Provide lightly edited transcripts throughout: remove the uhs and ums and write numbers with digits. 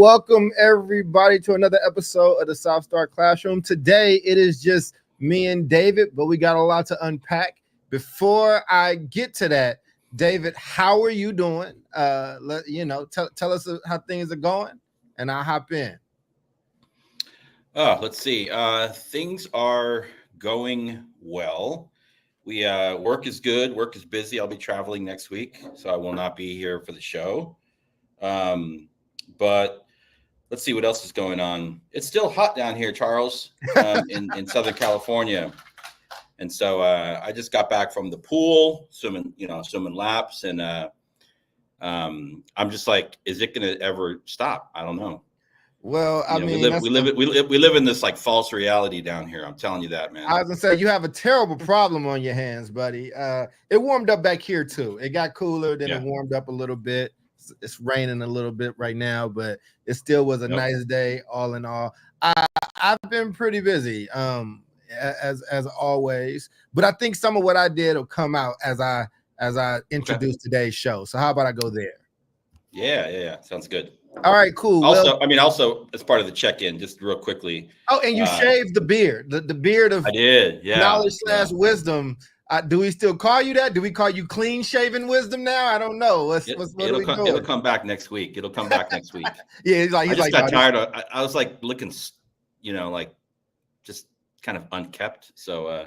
welcome everybody to another episode of the South Star Classroom. Today it is just me and David, but we got a lot to unpack. Before I get to that, David, how are you doing? Tell us how things are going, and I'll hop in. Let's see. Things are going well. We work is good. Work is busy. I'll be traveling next week, so I will not be here for the show. But let's see what else is going on. It's still hot down here, Charles, in Southern California. And so I just got back from the pool, swimming laps, and I'm just like, is it going to ever stop? I don't know. Well, we live in this like false reality down here. I'm telling you that, man. I was gonna say you have a terrible problem on your hands, buddy. It warmed up back here too. It got cooler, then it warmed up a little bit. It's raining a little bit right now, but it still was a nice day. All in all, I've been pretty busy, as always. But I think some of what I did will come out as I introduce today's show. So how about I go there? Yeah. Sounds good. All right, cool. Also, as part of the check-in, just real quickly. Oh, and you shaved the beard, the beard of I did, knowledge / wisdom. Do we still call you that? Do we call you clean shaven wisdom now? I don't know. It'll come back next week. It'll come back next week. Yeah, I just got tired of. I was like looking, like just kind of unkept. So,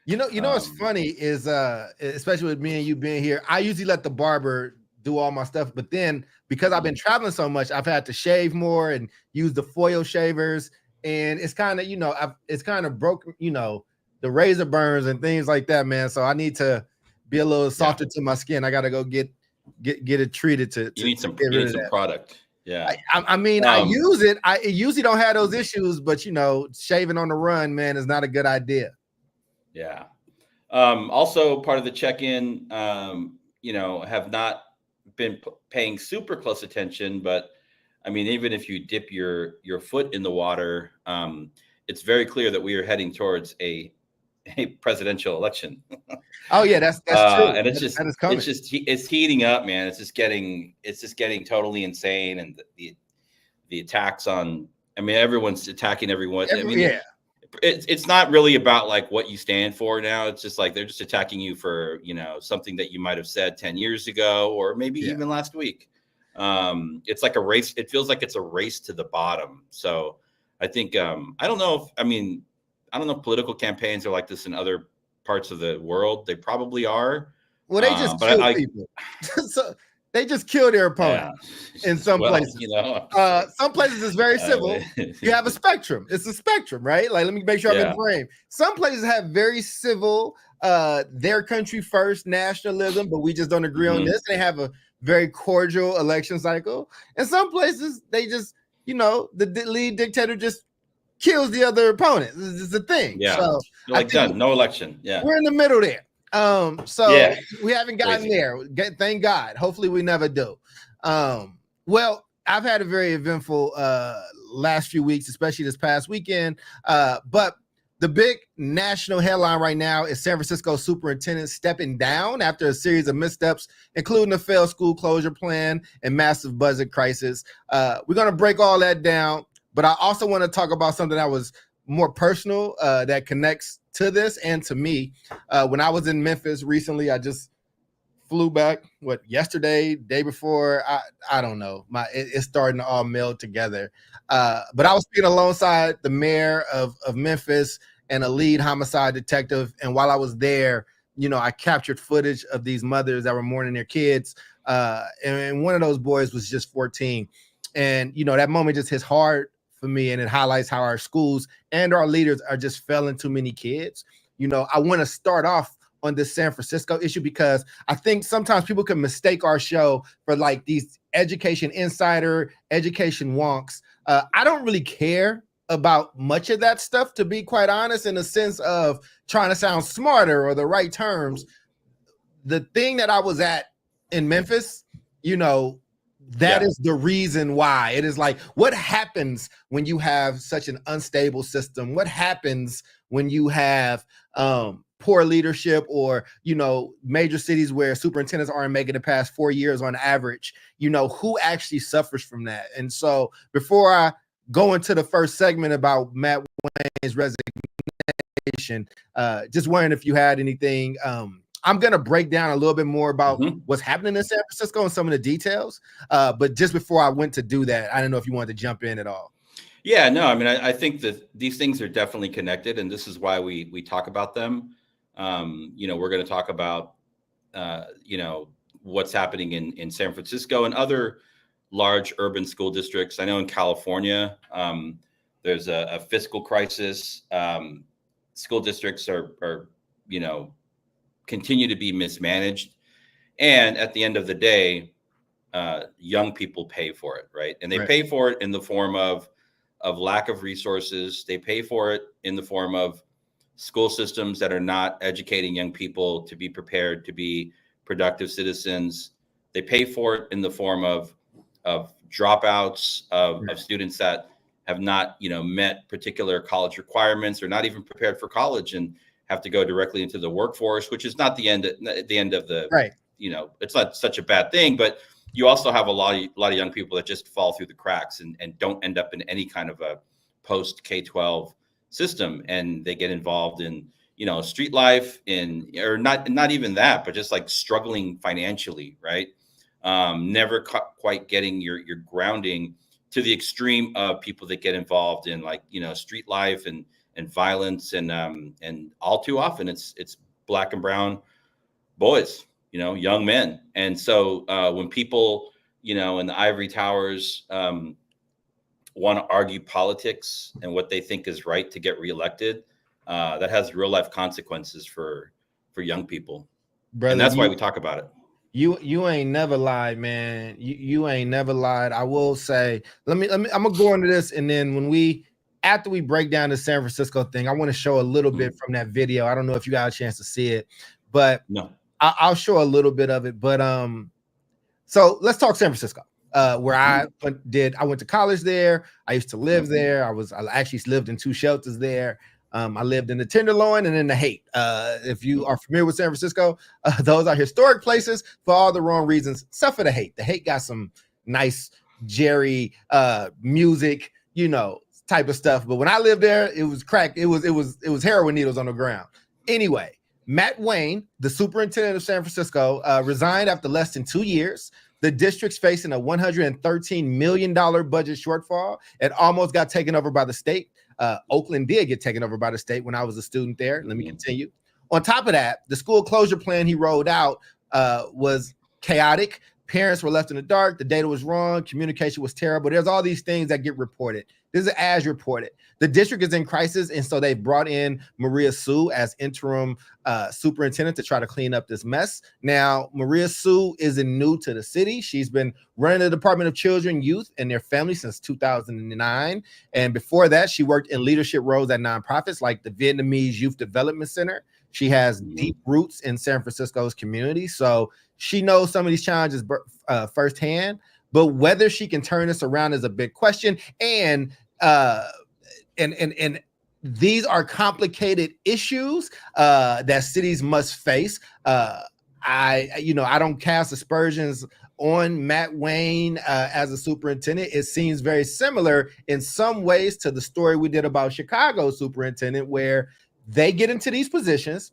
what's funny is, especially with me and you being here, I usually let the barber do all my stuff, but then because I've been traveling so much, I've had to shave more and use the foil shavers, and it's kind of it's kind of broken, the razor burns and things like that, man. So I need to be a little softer to my skin. I got to go get it treated to. You need some product. Yeah. I use it. I usually don't have those issues, but shaving on the run, man, is not a good idea. Yeah. Also part of the check-in, have not been paying super close attention, but even if you dip your foot in the water, it's very clear that we are heading towards a presidential election. Oh yeah, that's true. And it's heating up, man. It's just getting totally insane, and the attacks on. Everyone's attacking everyone. It's not really about like what you stand for now. It's just like they're just attacking you for something that you might have said 10 years ago, or maybe even last week. It's like a race. It feels like it's a race to the bottom. So I think I don't know if political campaigns are like this in other parts of the world. They probably are. Well, they just kill people. So they just kill their opponent in some places. Some places it's very civil. You have a spectrum. It's a spectrum, right? Like, let me make sure I'm in frame. Some places have very civil, their country first nationalism, but we just don't agree on this. They have a very cordial election cycle. And some places, they just, the lead dictator just kills the other opponent. This is the thing. Yeah. So no election. Yeah. We're in the middle there. We haven't gotten there. Thank God. Hopefully we never do. Well, I've had a very eventful last few weeks, especially this past weekend. But the big national headline right now is San Francisco Superintendent stepping down after a series of missteps, including a failed school closure plan and massive budget crisis. We're going to break all that down, but I also want to talk about something that was more personal that connects to this and to me. When I was in Memphis recently, I just flew back yesterday, day before. I don't know. It's starting to all meld together. But I was speaking alongside the mayor of Memphis and a lead homicide detective. And while I was there, I captured footage of these mothers that were mourning their kids. And one of those boys was just 14. And, that moment just hits hard for me, and it highlights how our schools and our leaders are just failing too many kids. I want to start off on this San Francisco issue because I think sometimes people can mistake our show for like these education insider, education wonks. I don't really care about much of that stuff, to be quite honest, in the sense of trying to sound smarter or the right terms. The thing that I was at in Memphis, that is the reason why. It is like, what happens when you have such an unstable system? What happens when you have poor leadership, or, major cities where superintendents aren't making it past 4 years on average, who actually suffers from that? And so before I go into the first segment about Matt Wayne's resignation, just wondering if you had anything. I'm going to break down a little bit more about what's happening in San Francisco and some of the details. But just before I went to do that, I don't know if you wanted to jump in at all. Yeah, no, I mean, I think that these things are definitely connected, and this is why we talk about them. We're going to talk about, what's happening in San Francisco and other large urban school districts. I know in California, there's a fiscal crisis. School districts are continue to be mismanaged. And at the end of the day, young people pay for it, right? And they pay for it in the form of lack of resources. They pay for it in the form of school systems that are not educating young people to be prepared to be productive citizens. They pay for it in the form of dropouts, of students that have not, met particular college requirements, or not even prepared for college and have to go directly into the workforce, which is not the end of the, it's not such a bad thing, but you also have a lot of young people that just fall through the cracks and don't end up in any kind of a post K-12 system, and they get involved in street life, or not even that, but just like struggling financially, right? Never quite getting your grounding, to the extreme of people that get involved in street life and violence, and all too often it's Black and brown boys, young men. And so when people, in the ivory towers want to argue politics and what they think is right to get reelected, that has real life consequences for young people. Brother, and that's why we talk about it. You ain't never lied, man. You ain't never lied. I will say, I'm gonna go into this, and then after we break down the San Francisco thing, I want to show a little bit from that video. I don't know if you got a chance to see it, but no, I'll show a little bit of it. But so let's talk San Francisco, where I went to college there. I used to live there. I actually lived in 2 shelters there. I lived in the Tenderloin and in the Haight. If you are familiar with San Francisco, those are historic places for all the wrong reasons, except for the Haight. The Haight got some nice Jerry music, type of stuff. But when I lived there, it was crack. It was heroin needles on the ground. Anyway, Matt Wayne, the superintendent of San Francisco, resigned after less than 2 years. The district's facing a $113 million budget shortfall. It almost got taken over by the state. Oakland did get taken over by the state when I was a student there. Let me continue. On top of that, the school closure plan he rolled out was chaotic. Parents were left in the dark. The data was wrong. Communication was terrible. There's all these things that get reported. This is as reported. The district is in crisis, and so they brought in Maria Sue as interim superintendent to try to clean up this mess. Now, Maria Sue isn't new to the city. She's been running the Department of Children, Youth, and their Family since 2009. And before that, she worked in leadership roles at nonprofits like the Vietnamese Youth Development Center. She has deep roots in San Francisco's community, so she knows some of these challenges firsthand. But whether she can turn this around is a big question. And these are complicated issues that cities must face. I don't cast aspersions on Matt Wayne as a superintendent. It seems very similar in some ways to the story we did about Chicago superintendent, where they get into these positions,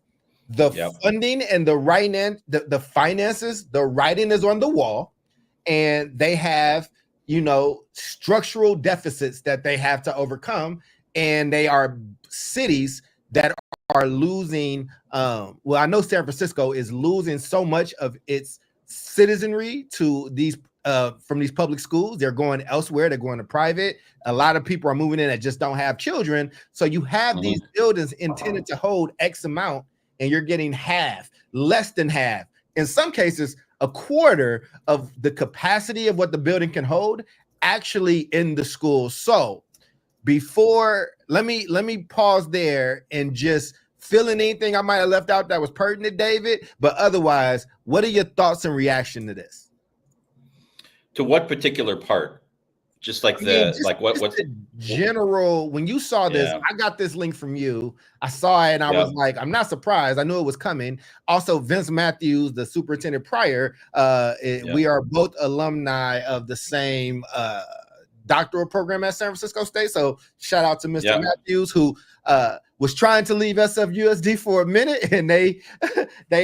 the funding and the the finances, the writing is on the wall, and they have, structural deficits that they have to overcome. And they are cities that are losing. Well, I know San Francisco is losing so much of its citizenry to these from these public schools. They're going elsewhere. They're going to private. A lot of people are moving in that just don't have children. So you have these buildings intended to hold X amount, and you're getting half, less than half. In some cases, a quarter of the capacity of what the building can hold actually in the school. So let me pause there and just fill in anything I might have left out that was pertinent, David. But otherwise, what are your thoughts and reaction to this? To what particular part? Just like the general, when you saw this, I got this link from you. I saw it and I was like, I'm not surprised. I knew it was coming. Also, Vince Matthews, the superintendent prior, we are both alumni of the same doctoral program at San Francisco State. So shout out to Mr. Matthews, who was trying to leave SFUSD for a minute, and they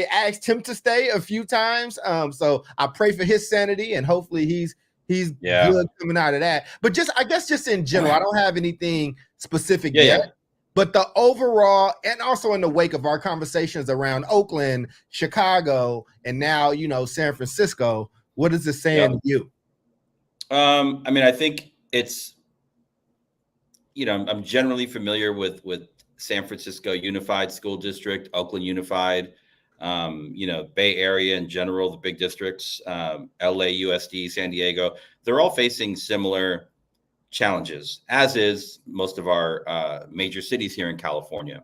asked him to stay a few times. So I pray for his sanity, and hopefully he's good coming out of that. But I guess just in general, I don't have anything specific yet. But the overall, and also in the wake of our conversations around Oakland, Chicago, and now, San Francisco, what is this saying to you? I mean, I think it's, I'm generally familiar with San Francisco Unified School District, Oakland Unified, Bay Area in general, the big districts, LA, USD, San Diego, they're all facing similar challenges, as is most of our major cities here in California.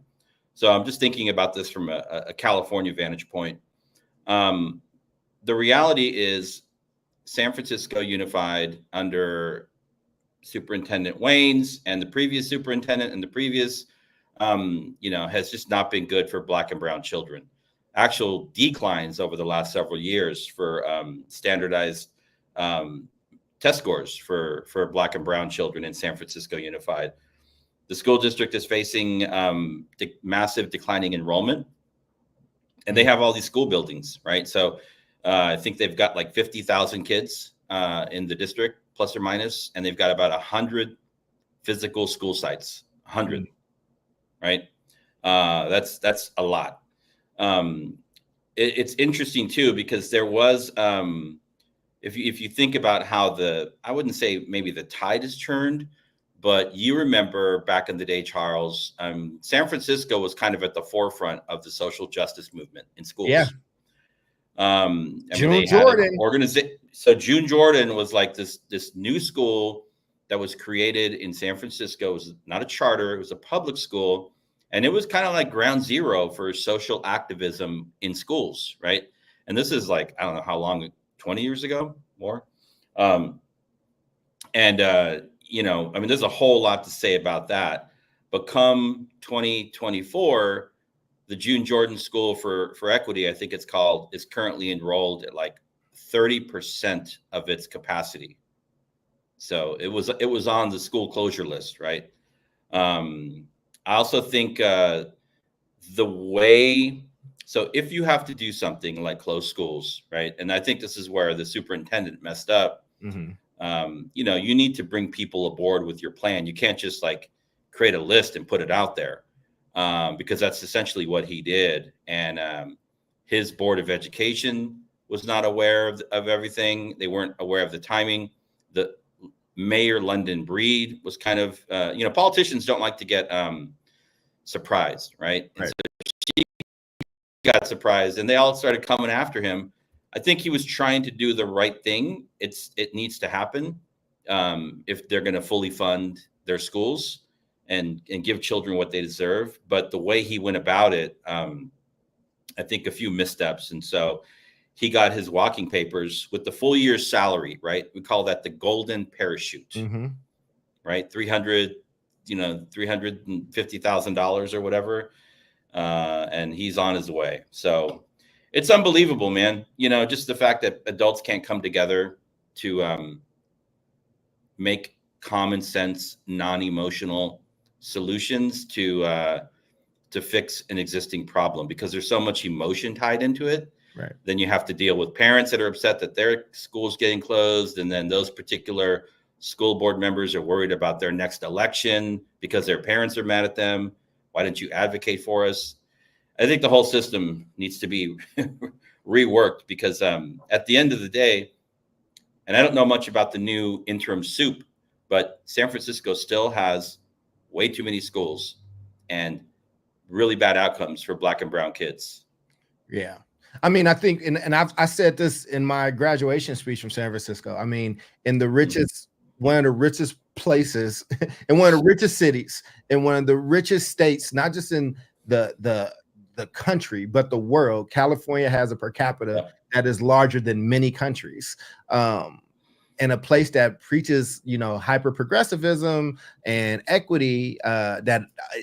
So I'm just thinking about this from a California vantage point. The reality is San Francisco Unified under Superintendent Waynes and the previous superintendent and the previous, has just not been good for Black and brown children. Actual declines over the last several years for standardized test scores for Black and brown children in San Francisco Unified. The school district is facing massive declining enrollment, and they have all these school buildings, right? So I think they've got like 50,000 kids in the district, plus or minus, and they've got about 100 physical school sites, 100, right? That's a lot. It's interesting too, because there was, if you think about how I wouldn't say maybe the tide has turned, but you remember back in the day, Charles, San Francisco was kind of at the forefront of the social justice movement in schools. Yeah. June Jordan. So June Jordan was like this new school that was created in San Francisco. It was not a charter, it was a public school. And it was kind of like ground zero for social activism in schools, right? And this is like, I don't know how long, 20 years ago, more. I mean, there's a whole lot to say about that. But come 2024, the June Jordan School for Equity, I think it's called, is currently enrolled at like 30% of its capacity. So it was on the school closure list, right? I also think the way, so if you have to do something like close schools, right? And I think this is where the superintendent messed up. Mm-hmm. You need to bring people aboard with your plan. You can't just like create a list and put it out there, because that's essentially what he did. And his board of education was not aware of everything. They weren't aware of the timing. The Mayor London Breed was kind of, politicians don't like to get surprised, right? And so she got surprised, and they all started coming after him. I think he was trying to do the right thing. It needs to happen if they're going to fully fund their schools and give children what they deserve. But the way he went about it, I think a few missteps, and so he got his walking papers with the full year's salary, right? We call that the golden parachute, mm-hmm. right? $350,000 or whatever. And he's on his way. So it's unbelievable, man. Just the fact that adults can't come together to make common sense, non-emotional solutions to fix an existing problem, because there's so much emotion tied into it. Right. Then you have to deal with parents that are upset that their school's getting closed. And then those particular school board members are worried about their next election because their parents are mad at them. Why didn't you advocate for us? I think the whole system needs to be reworked, because at the end of the day, and I don't know much about the new interim Supe, but San Francisco still has way too many schools and really bad outcomes for Black and brown kids. Yeah. I mean, I think, and I said this in my graduation speech from San Francisco. I mean, in the richest, one of the richest places, in one of the richest cities, in one of the richest states, not just in the country, but the world, California has a per capita that is larger than many countries. in a place that preaches, hyper progressivism and equity, that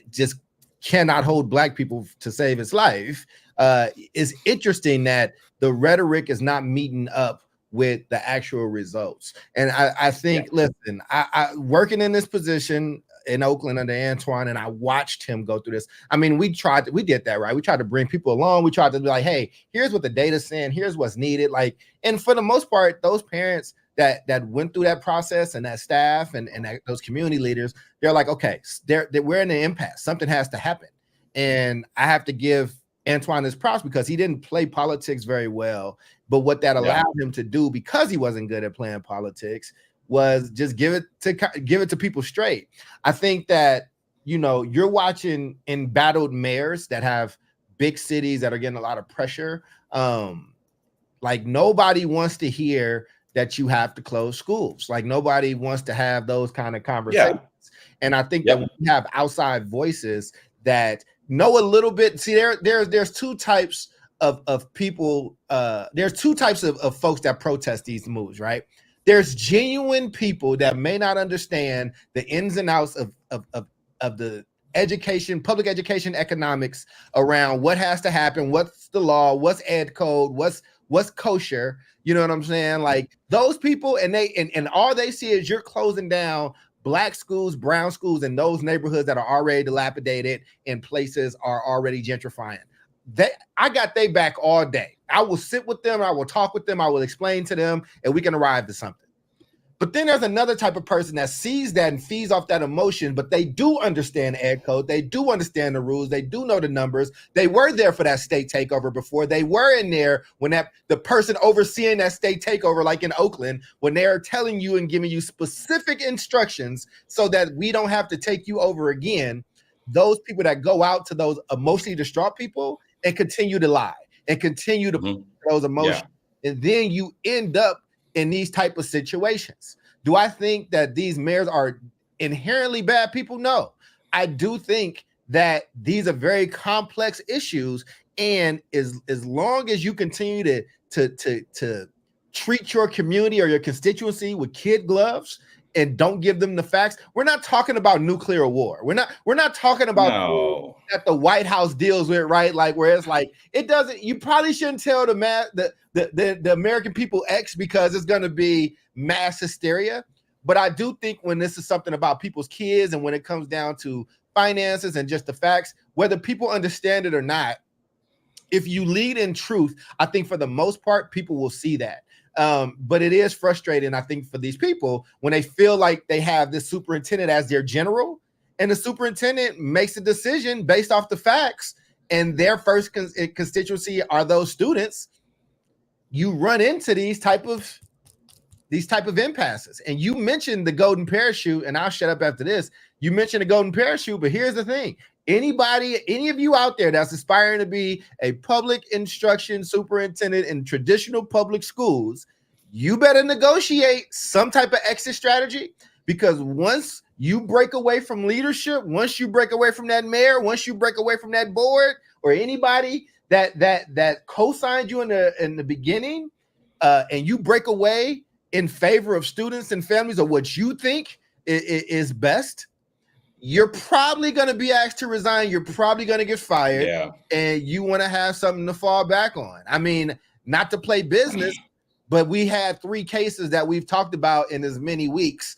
just cannot hold Black people to save its life, is interesting that the rhetoric is not meeting up with the actual results. And I think, listen, I working in this position in Oakland under Antoine, and I watched him go through this. I mean, we did that, right? We tried to bring people along. We tried to be like, hey, here's what the data's saying. Here's what's needed. Like, and for the most part, those parents that went through that process, and that staff and those community leaders, they're like, okay, we're in an impasse. Something has to happen. And I have to give Antoine his props, because he didn't play politics very well. But what that allowed him to do, because he wasn't good at playing politics, was just give it to people straight. I think that, you're watching embattled mayors that have big cities that are getting a lot of pressure. Like, nobody wants to hear that you have to close schools. Like, nobody wants to have those kind of conversations. And I think that when we have outside voices that know a little bit, see, there's two types of people. There's two types of folks that protest these moves, right? There's genuine people that may not understand the ins and outs of the education, public education economics around what has to happen, what's the law, what's ed code, what's kosher. You know what I'm saying? Like, those people, and all they see is you're closing down Black schools, brown schools, and those neighborhoods that are already dilapidated and places are already gentrifying. I got they back all day. I will sit with them. I will talk with them. I will explain to them, and we can arrive to something. But then there's another type of person that sees that and feeds off that emotion, but they do understand ed code. They do understand the rules. They do know the numbers. They were there for that state takeover before. They were in there when the person overseeing that state takeover, like in Oakland, when they're telling you and giving you specific instructions so that we don't have to take you over again. Those people that go out to those emotionally distraught people and continue to lie and continue to put those emotions. Yeah. And then you end up in these type of situations. Do I think that these mayors are inherently bad people? No. I do think that these are very complex issues, and as long as you continue to treat your community or your constituency with kid gloves and don't give them the facts, we're not talking about nuclear war. We're not talking about that the White House deals with, right? Like, where it's like, it doesn't, you probably shouldn't tell the American people X, because it's going to be mass hysteria. But I do think when this is something about people's kids, and when it comes down to finances and just the facts, whether people understand it or not, if you lead in truth, I think for the most part, people will see that. But it is frustrating, I think, for these people when they feel like they have this superintendent as their general, and the superintendent makes a decision based off the facts, and their first constituency are those students. You run into these type of impasses. And you mentioned the golden parachute, and I'll shut up after this. You mentioned the golden parachute, but here's the thing. Any of you out there that's aspiring to be a public instruction superintendent in traditional public schools, you better negotiate some type of exit strategy, because once you break away from leadership, once you break away from that mayor, once you break away from that board or anybody that co-signed you in the beginning, and you break away in favor of students and families or what you think is best, you're probably going to be asked to resign. You're probably going to get fired, and you want to have something to fall back on. I mean, not to play business, but we had 3 cases that we've talked about in as many weeks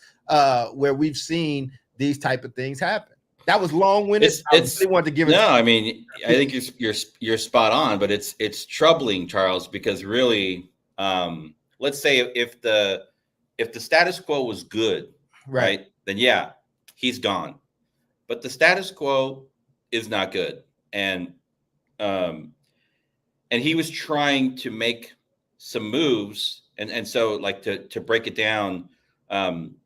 where we've seen these type of things happen. That was long-winded. I really want to give it. No, I mean, I think you're spot on, but it's troubling, Charles, because really, let's say if the status quo was good, right, then he's gone. But the status quo is not good, and he was trying to make some moves, and so, like, to break it down,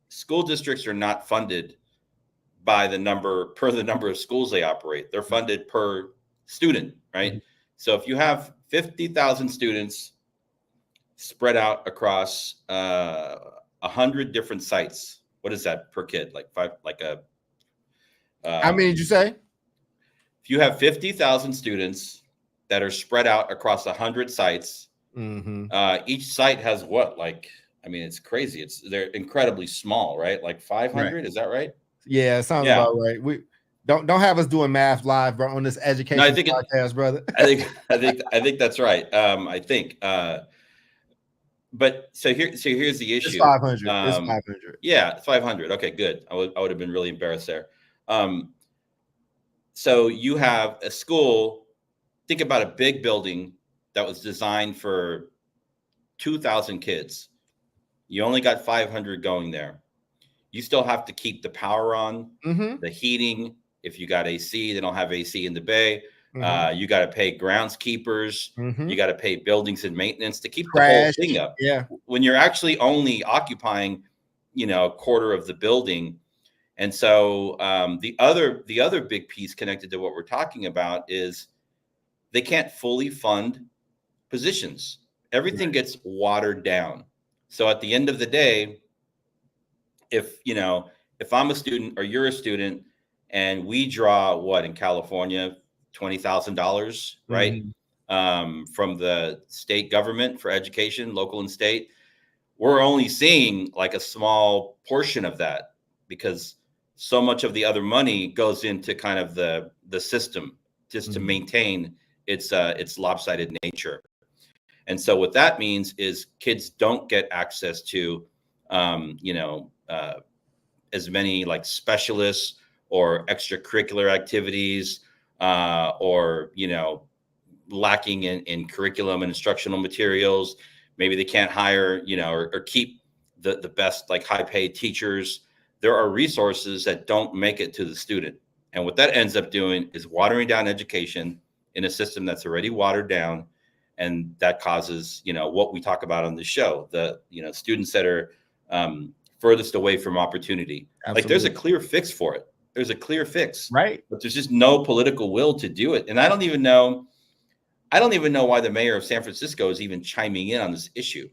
school districts are not funded by the number of schools they operate. They're funded per student, right? Mm-hmm. So if you have 50,000 students spread out across 100 different sites, what is that per kid? How many did you say? If you have 50,000 students that are spread out across 100 sites, each site has what, like I mean, it's crazy. They're incredibly small, right? Like 500, right. Is that right? Yeah, it sounds about right. We don't have us doing math live, bro, on this education podcast, brother. I think that's right. I think. But so here's the issue. It's 500. It's 500. Yeah, 500. Okay, good. I would have been really embarrassed there. So you have a school. Think about a big building that was designed for 2,000 kids. You only got 500 going there. You still have to keep the power on, the heating. If you got AC, they don't have AC in the bay. You got to pay groundskeepers. You got to pay buildings and maintenance to keep the whole thing up. Yeah. When you're actually only occupying, a quarter of the building. And so the other big piece connected to what we're talking about is they can't fully fund positions. Everything gets watered down. So at the end of the day, if I'm a student or you're a student and we draw what in California, $20,000, right? From the state government for education, local and state, we're only seeing like a small portion of that because so much of the other money goes into kind of the system just to maintain its lopsided nature. And so what that means is kids don't get access to, as many like specialists or extracurricular activities, or, lacking in curriculum and instructional materials. Maybe they can't hire, or keep the best, like high paid teachers. There are resources that don't make it to the student. And what that ends up doing is watering down education in a system that's already watered down. And that causes, what we talk about on the show, the, students that are furthest away from opportunity. Absolutely. Like there's a clear fix for it. There's a clear fix, right? But there's just no political will to do it. And I don't even know why the mayor of San Francisco is even chiming in on this issue.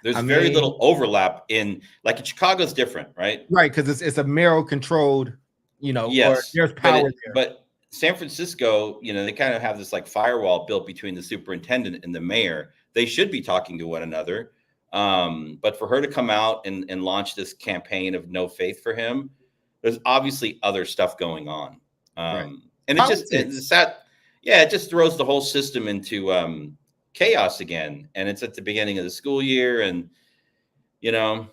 There's very little overlap in Chicago's different, right? Right, because it's a mayoral controlled, yes, there's power there. But San Francisco, they kind of have this like firewall built between the superintendent and the mayor. They should be talking to one another. But for her to come out and launch this campaign of no faith for him, there's obviously other stuff going on. Right. And it just throws the whole system into chaos again. And it's at the beginning of the school year. And, show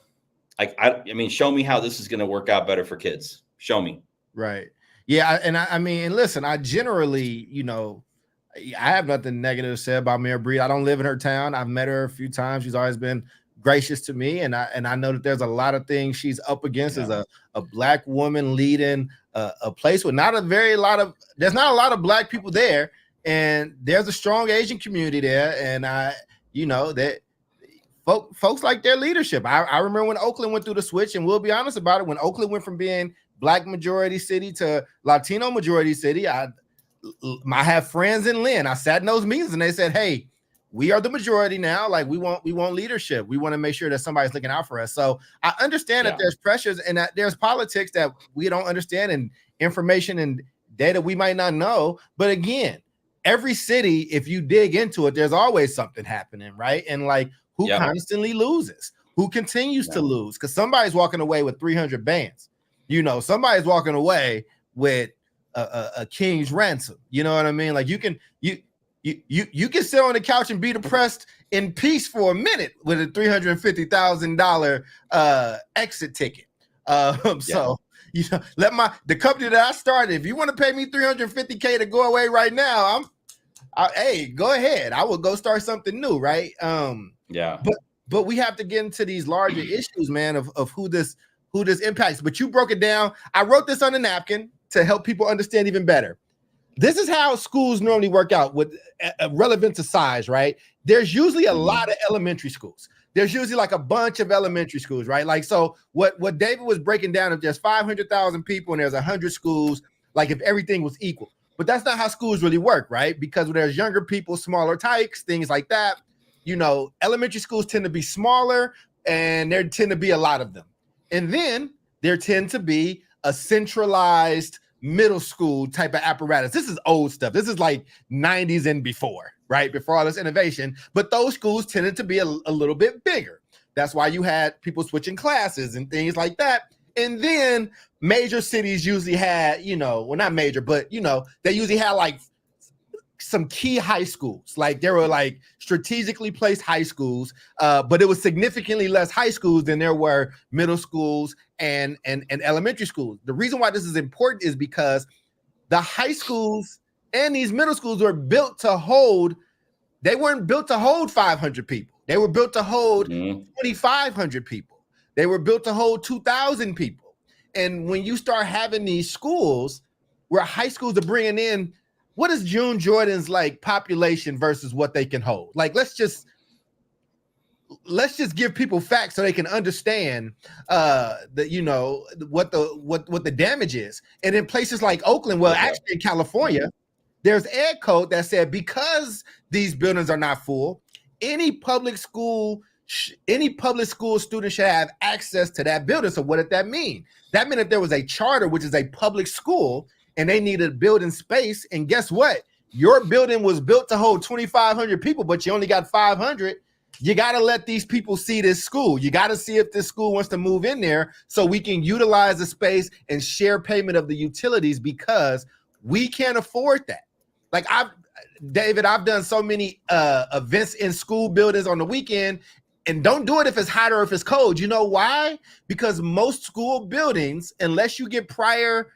me how this is going to work out better for kids. Show me. Right. Yeah. And listen, I generally, I have nothing negative to say about Mayor Breed. I don't live in her town. I've met her a few times. She's always been gracious to me. And I know that there's a lot of things she's up against as a Black woman leading a place with there's not a lot of Black people there. And there's a strong Asian community there. And that folks like their leadership. I remember when Oakland went through the switch, and we'll be honest about it. When Oakland went from being Black majority city to Latino majority city, I have friends in Lynn. I sat in those meetings and they said, hey, we are the majority now. Like we want leadership. We want to make sure that somebody's looking out for us. So I understand that there's pressures and that there's politics that we don't understand and information and data we might not know. But again, every city, if you dig into it, there's always something happening, right? And like who constantly loses, who continues to lose, because somebody's walking away with 300 bands. Somebody's walking away with a king's ransom. You know what I mean? Like you can sit on the couch and be depressed in peace for a minute with a $350,000 exit ticket. So the company that I started, if you want to pay me $350K to go away right now, hey, go ahead. I will go start something new, right? But we have to get into these larger issues, man, of who this impacts. But you broke it down. I wrote this on a napkin to help people understand even better. This is how schools normally work out with relevant to size, right? There's usually a lot of elementary schools. There's usually like a bunch of elementary schools, right? Like, so what David was breaking down, if there's 500,000 people and there's 100 schools, like if everything was equal. But that's not how schools really work, right? Because when there's younger people, smaller types, things like that, elementary schools tend to be smaller and there tend to be a lot of them. And then there tend to be a centralized middle school type of apparatus. This is old stuff. This is like 90s and before, right? Before all this innovation. But those schools tended to be a little bit bigger. That's why you had people switching classes and things like that. And then major cities usually had, well, not major, but they usually had like some key high schools. Like there were like strategically placed high schools, but it was significantly less high schools than there were middle schools and elementary schools. The reason why this is important is because the high schools and these middle schools were built to hold, they weren't built to hold 500 people. They were built to hold 2,500 people. They were built to hold 2,000 people. And when you start having these schools where high schools are bringing in, what is June Jordan's like population versus what they can hold? Like, let's just give people facts so they can understand what the damage is. And in places like Oakland, well, actually in California, there's ed code that said because these buildings are not full, any public school student should have access to that building. So what did that mean? That meant that there was a charter, which is a public school, and they needed building space. And guess what? Your building was built to hold 2,500 people, but you only got 500. You got to let these people see this school. You got to see if this school wants to move in there so we can utilize the space and share payment of the utilities, because we can't afford that. Like I've done so many events in school buildings on the weekend, and don't do it if it's hot or if it's cold. You know why? Because most school buildings, unless you get prior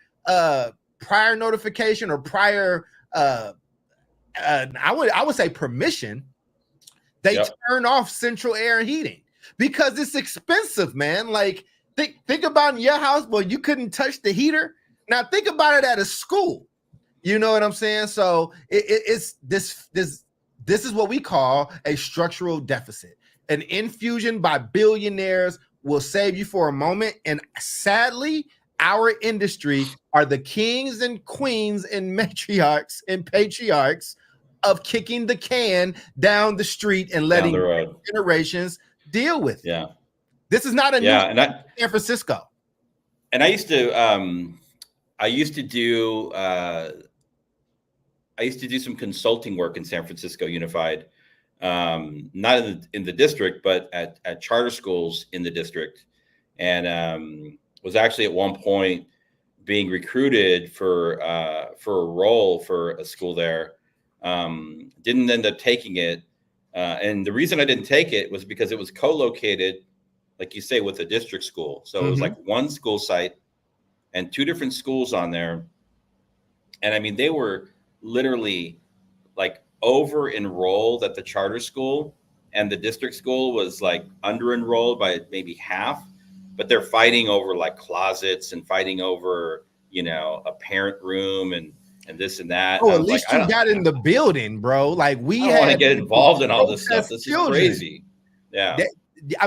notification or prior, I would say permission, they turn off central air and heating because it's expensive, man. Like think about in your house, boy, you couldn't touch the heater. Now think about it at a school. You know what I'm saying? So it's this is what we call a structural deficit. An infusion by billionaires will save you for a moment. And sadly, our industry are the kings and queens and matriarchs and patriarchs of kicking the can down the street and letting generations deal with it. Yeah. This is not a new San Francisco. And I used to do some consulting work in San Francisco Unified, not in the district, but at charter schools in the district, and was actually at one point being recruited for a role for a school there. Didn't end up taking it, and the reason I didn't take it was because it was co-located, like you say, with a district school. So it was like one school site and two different schools on there, and I mean they were literally like over enrolled at the charter school, and the district school was like under enrolled by maybe half, but they're fighting over like closets and fighting over, a parent room and this and that. Oh, at least you got in the building, bro. Like I don't want to get involved in all this stuff. This is crazy. Yeah.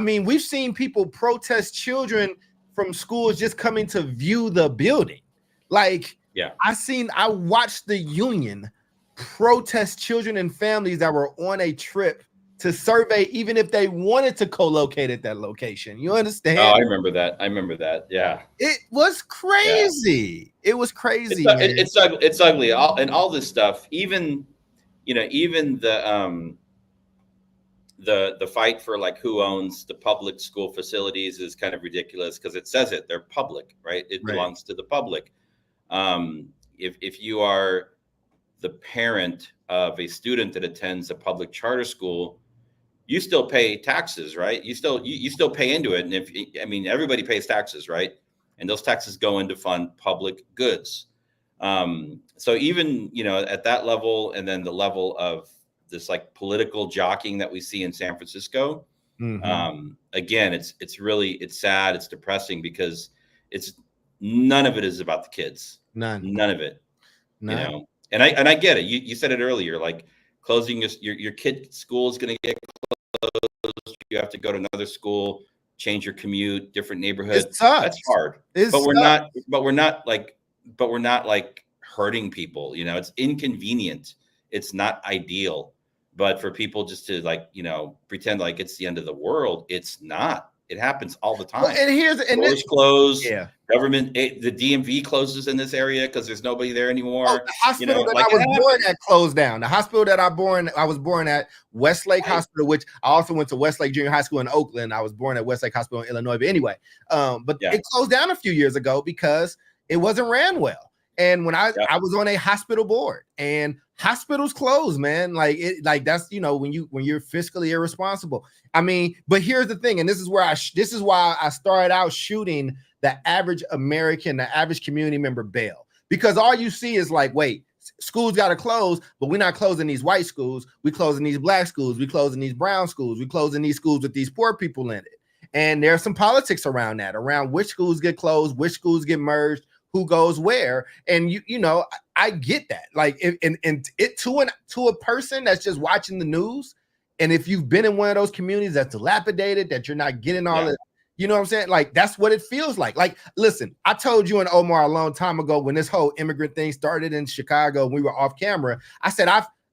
We've seen people protest children from schools just coming to view the building. Like, I watched the union protest children and families that were on a trip to survey, even if they wanted to co-locate at that location. You understand? Oh, I remember that. Yeah. It was crazy. Yeah. It was crazy. It's ugly. All this stuff, even the fight for like who owns the public school facilities is kind of ridiculous because it says they're public, right? It belongs to the public. If you are the parent of a student that attends a public charter school, you still pay taxes, right? You still pay into it. And everybody pays taxes, right? And those taxes go into fund public goods. So even, at that level, and then the level of this like political jockeying that we see in San Francisco, again, it's sad. It's depressing because none of it is about the kids. None of it. None. And I get it. You said it earlier, like closing your kid's school is going to get closed. You have to go to another school, change your commute, different neighborhood. That's hard. But we're not like hurting people. It's inconvenient. It's not ideal. But for people just to like, pretend like it's the end of the world, it's not. It happens all the time. Well, and stores close. Yeah. Government, the DMV closes in this area because there's nobody there anymore. Oh, the hospital that I was born at closed down. The hospital that I was born at, Westlake Hospital, which I also went to Westlake Junior High School in Oakland. I was born at Westlake Hospital in Illinois. But anyway, it closed down a few years ago because it wasn't ran well. And when I was on a hospital board, and hospitals close, man, like that's, when you're fiscally irresponsible. I mean, but here's the thing, and this is why I started out shooting the average American, the average community member bail, because all you see is like, wait, schools got to close, but we're not closing these white schools. We closing these black schools. We closing these brown schools. We closing these schools with these poor people in it. And there's some politics around that, around which schools get closed, which schools get merged, who goes where. And I get that. Like, to a person that's just watching the news, and if you've been in one of those communities that's dilapidated, that you're not getting all the, you know what I'm saying? Like, that's what it feels like. Like, listen, I told you and Omar a long time ago when this whole immigrant thing started in Chicago, we were off camera. I said,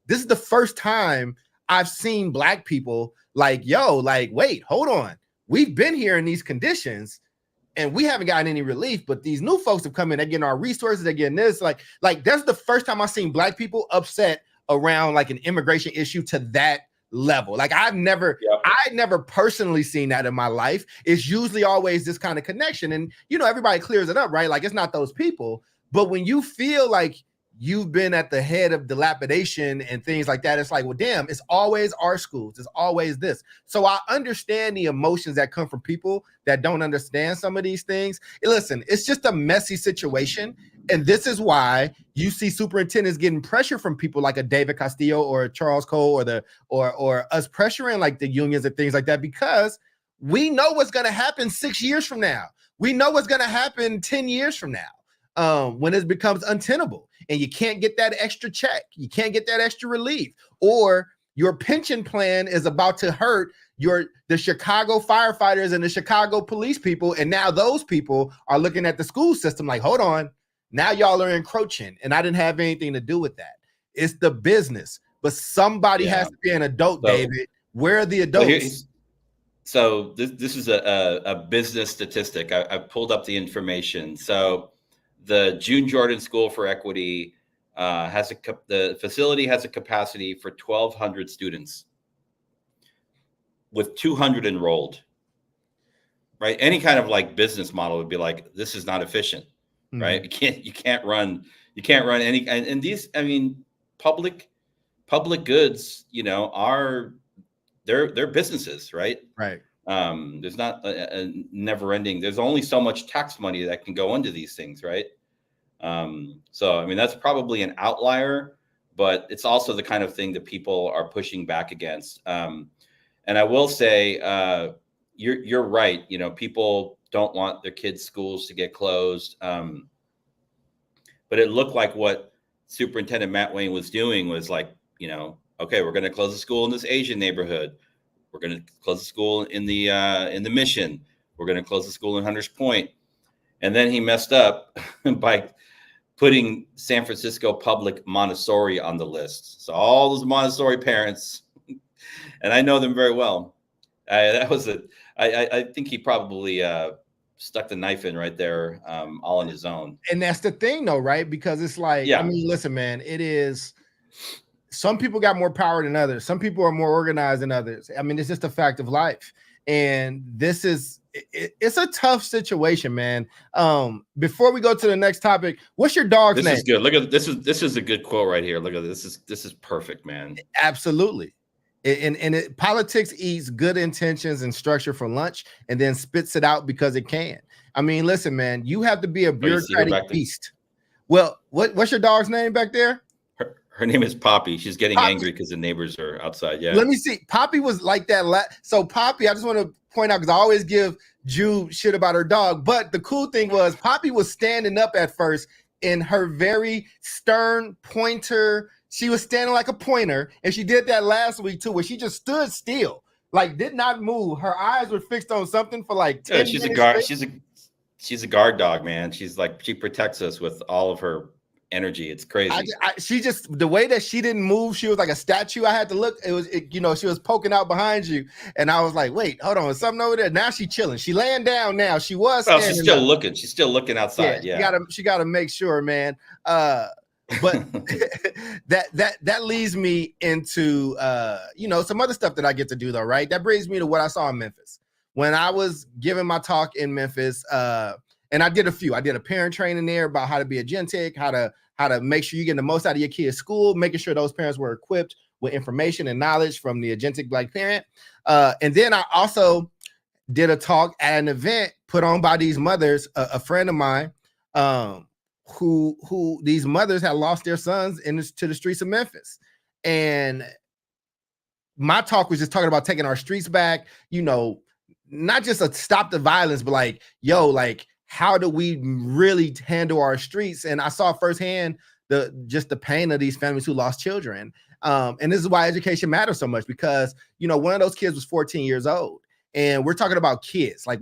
this is the first time I've seen Black people like, wait, hold on. We've been here in these conditions and we haven't gotten any relief, but these new folks have come in, they're getting our resources, they're getting this. Like that's the first time I've seen Black people upset around like an immigration issue to that level. Like I'd never personally seen that in my life. It's usually always this kind of connection, and everybody clears it up, right? Like it's not those people, but when you feel like you've been at the head of dilapidation and things like that, it's like, well, damn, it's always our schools, it's always this. So I understand the emotions that come from people that don't understand some of these things. Listen, it's just a messy situation, and this is why you see superintendents getting pressure from people like a David Castillo or a Charles Cole or us pressuring like the unions and things like that, because we know what's going to happen 6 years from now. We know what's going to happen 10 years from now, when it becomes untenable and you can't get that extra check, you can't get that extra relief, or your pension plan is about to hurt the Chicago firefighters and the Chicago police people, and now those people are looking at the school system like, hold on, now y'all are encroaching, and I didn't have anything to do with that. It's the business, but somebody has to be an adult, David. Where are the adults? So this is a business statistic. I pulled up the information. So the June Jordan School for Equity the facility has a capacity for 1,200 students with 200 enrolled. Right? Any kind of like business model would be like, this is not efficient. Mm-hmm. Right? You can't run any, and these, I mean, public goods, they're businesses, right? Right. There's not a never ending. There's only so much tax money that can go into these things, right? So, I mean, that's probably an outlier, but it's also the kind of thing that people are pushing back against. And I will say, you're right. People don't want their kids' schools to get closed. But it looked like what Superintendent Matt Wayne was doing was like, okay, we're going to close the school in this Asian neighborhood. We're going to close the school in the Mission. We're going to close the school in Hunters Point. And then he messed up by putting San Francisco Public Montessori on the list. So all those Montessori parents, and I know them very well. I think he probably stuck the knife in right there, all on his own. And that's the thing, though, right? Because it's like, I mean, listen, man, it is. Some people got more power than others. Some people are more organized than others. I mean, it's just a fact of life. And it's a tough situation, man. Before we go to the next topic, what's your dog's name? This is good. Look at this. This is a good quote right here. Look at this. This is perfect, man. Absolutely. And politics eats good intentions and structure for lunch and then spits it out because it can. I mean, listen, man, you have to be a bureaucratic beast. Well, what's your dog's name back there? Her name is Poppy. She's getting angry because the neighbors are outside. Yeah. Let me see. Poppy was like that. So Poppy, I just want to point out, because I always give Jude shit about her dog. But the cool thing was Poppy was standing up at first in her very stern pointer. She was standing like a pointer. And she did that last week too, where she just stood still, like did not move. Her eyes were fixed on something for like 10 minutes. She's a guard dog, man. She's like, she protects us with all of her energy. It's crazy. She just, the way that she didn't move, she was like a statue. I had to look. She was poking out behind you, and I was like, wait, hold on, something over there. Now she's chilling. She laying down now. She was. Well, she's still looking. She's still looking outside. Yeah. She gotta make sure, man. But that leads me into some other stuff that I get to do though, right? That brings me to what I saw in Memphis when I was giving my talk in Memphis. And I did a few. I did a parent training there about how to be a gen tech, how to make sure you're getting the most out of your kid's school, making sure those parents were equipped with information and knowledge from the agentic Black parent. And then I also did a talk at an event put on by these mothers, a friend of mine, who these mothers had lost their sons to the streets of Memphis. And my talk was just talking about taking our streets back, not just a stop the violence, but like, how do we really handle our streets? And I saw firsthand the pain of these families who lost children. And this is why education matters so much, because, one of those kids was 14 years old, and we're talking about kids. Like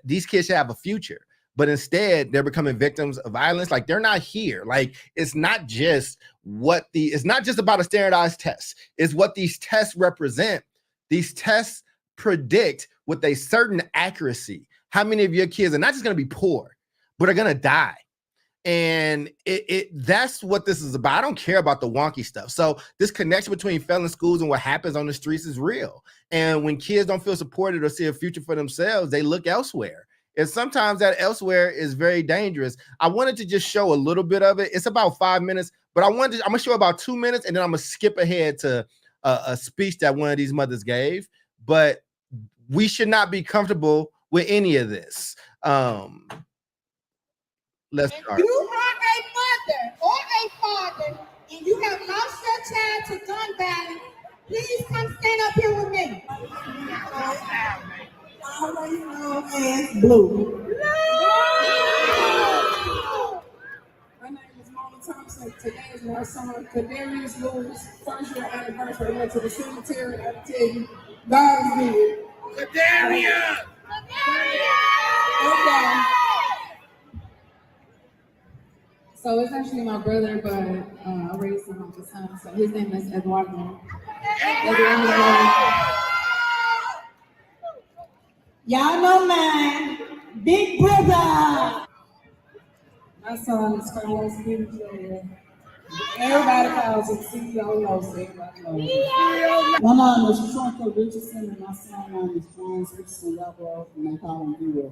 these kids should have a future, but instead they're becoming victims of violence. Like they're not here. Like it's not just about a standardized test. It's what these tests represent. These tests predict with a certain accuracy how many of your kids are not just going to be poor, but are going to die. And that's what this is about. I don't care about the wonky stuff. So this connection between failing schools and what happens on the streets is real. And when kids don't feel supported or see a future for themselves, they look elsewhere. And sometimes that elsewhere is very dangerous. I wanted to just show a little bit of it. It's about 5 minutes, but I'm going to show about 2 minutes, and then I'm going to skip ahead to a speech that one of these mothers gave. But we should not be comfortable with any of this. Let's start. You are a mother or a father, and you have lost your child to gun violence. Please come stand up here with me. Always known as Blue. My name is Mona Thompson. Today is my son Kadarius Lewis' first year anniversary. I went to the cemetery. I tell you, God is good. Kadarius! Okay. So it's actually my brother, but I raised him on his son. So his name is Eduardo. Y'all know mine, Big Brother. My son is Carlos Jr. Everybody calls him CEO Los. Everybody knows him. My name is Trunka Richardson, and my son name is James Richardson Lovell, and they call him Zero.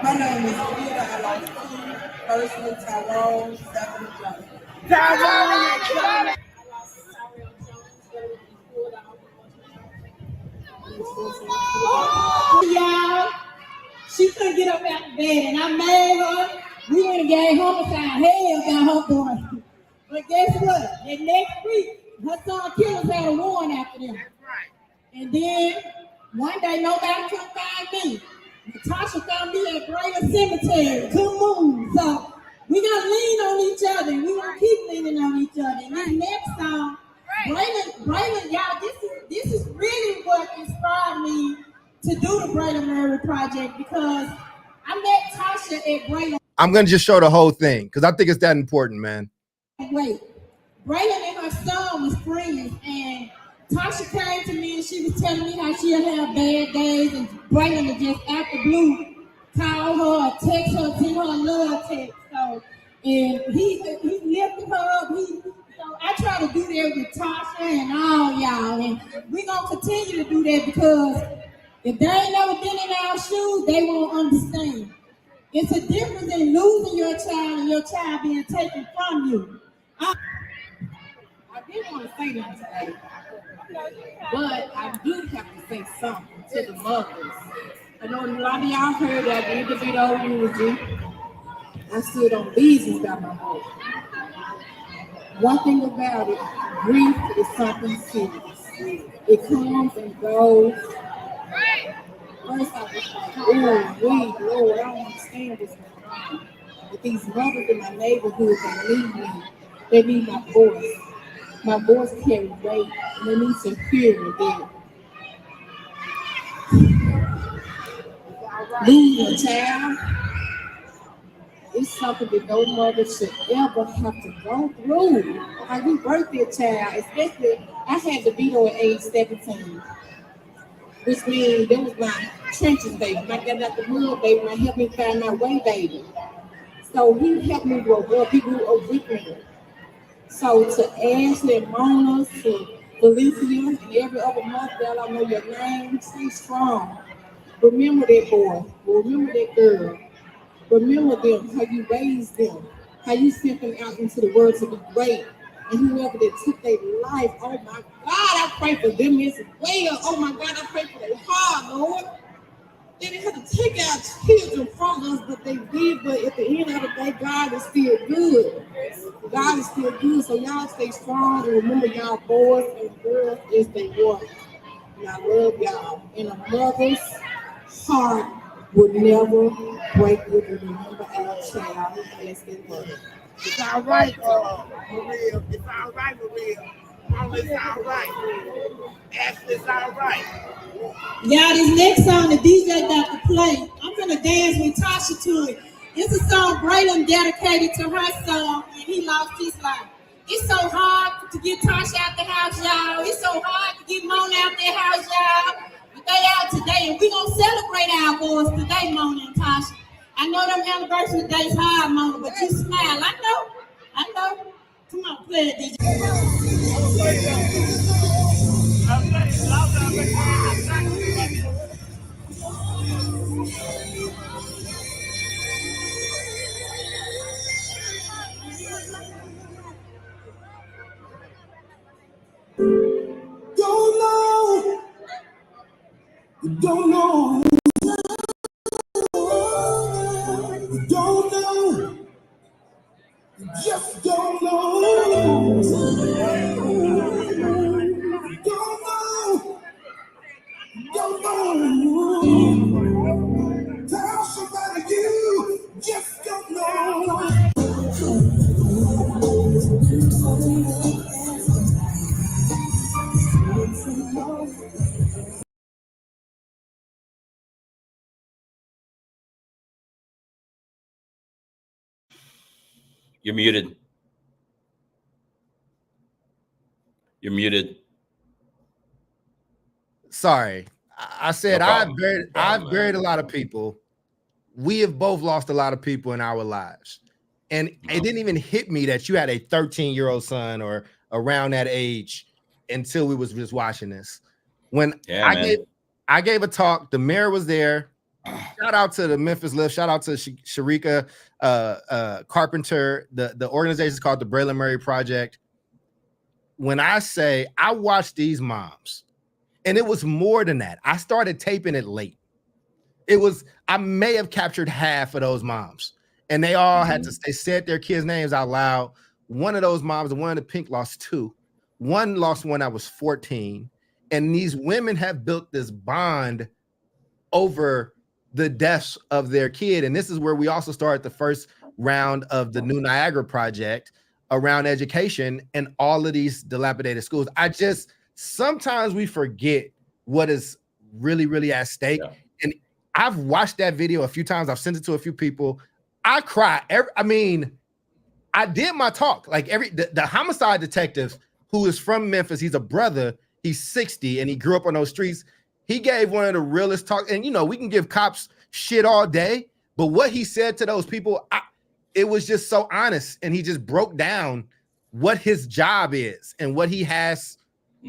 My name is Peter. I like food. Personally, Tyrone, second Johnson. Tyrone! Y'all, she couldn't get up out of bed, and I made her. We went and gave homicide hell down her boy. But guess what? That next week, her son killers had a warrant after them. And then one day, nobody could find me. Natasha found me at Greater Cemetery. Couldn't move. So we gotta lean on each other. We gonna keep leaning on each other. And this next song, Braylon, y'all, this is really what inspired me to do the Braylon Murray Project, because I met Tasha at Braylon. I'm gonna just show the whole thing because I think it's that important, man. Wait, Braylon and her son was friends, and Tasha came to me and she was telling me how she'll have bad days, and Braylon would just after blue call her or text her, send her a love text. So, and he lifted her up. So I try to do that with Tasha and all y'all, and we're gonna continue to do that, because if they ain't never been in our shoes, they won't understand. It's a difference in losing your child and your child being taken from you. I didn't want to say that today, but I do have to say something to the mothers. I know a lot of y'all heard that the video eulogy. I stood on business about my home. One thing about it, grief is something serious. It comes and goes. First I was like, oh, Lord, I don't understand what's going on. But these mothers in my neighborhood that need me, they need my voice. My voice carries weight, and they need to hear me there. Losing a child it's something that no mother should ever have to go through. Like we birthed their child, especially I had the Vito at age 17, which means that was my trenches baby. When I got out the mud, baby, and helped me find my way, baby. So he helped me grow up. He grew up with me. So to Ashley and Mona, to Valencia, and every other mother that I know your name, stay strong. Remember that boy. Remember that girl. Remember them, how you raised them, how you sent them out into the world to be great. And whoever that took their life, oh my God, I pray for them as well. Oh my God, I pray for their heart, Lord. They didn't have to take our children from us, but they did. But at the end of the day, God is still good. God is still good. So y'all stay strong and remember y'all boys and girls as they were. And I love y'all. And a mother's heart would never break you to remember our child as they were. It's all right, Maria. It's all right, Maria. It's all right. Ashley's all right. Y'all, this next song the DJ got to play, I'm gonna dance with Tasha to it. It's a song Braylon dedicated to her son, and he lost his life. It's so hard to get Tasha out the house, y'all. It's so hard to get Mona out their house, y'all. But they out today, and we gonna celebrate our boys today, Mona and Tasha. I know them anniversary days hard, Mona, but you smile. I know. Come on, play it, DJ. Don't know. You don't know. You just don't know. Don't know. Tell somebody you just don't know. You're muted. You're muted. Sorry. I said I've buried a lot of people. We have both lost a lot of people in our lives. And it didn't even hit me that you had a 13-year-old son or around that age until we was just watching this. When I gave a talk, the mayor was there. Shout out to the Memphis Lift. Shout out to Sharika Carpenter. The organization is called the Braylon Murray Project. When I say I watched these moms, and it was more than that. I started taping it late. I may have captured half of those moms, and they all they said their kids' names out loud. One of those moms, the one in the pink, lost two. One lost when I was 14. And these women have built this bond over the deaths of their kid. And this is where we also started the first round of the New Niagara Project around education and all of these dilapidated schools. Sometimes we forget what is really, really at stake. Yeah. And I've watched that video a few times. I've sent it to a few people. I cry. I did my talk. Like the homicide detective who is from Memphis, he's a brother. He's 60 and he grew up on those streets. He gave one of the realest talks. And, we can give cops shit all day. But what he said to those people, it was just so honest. And he just broke down what his job is and what he has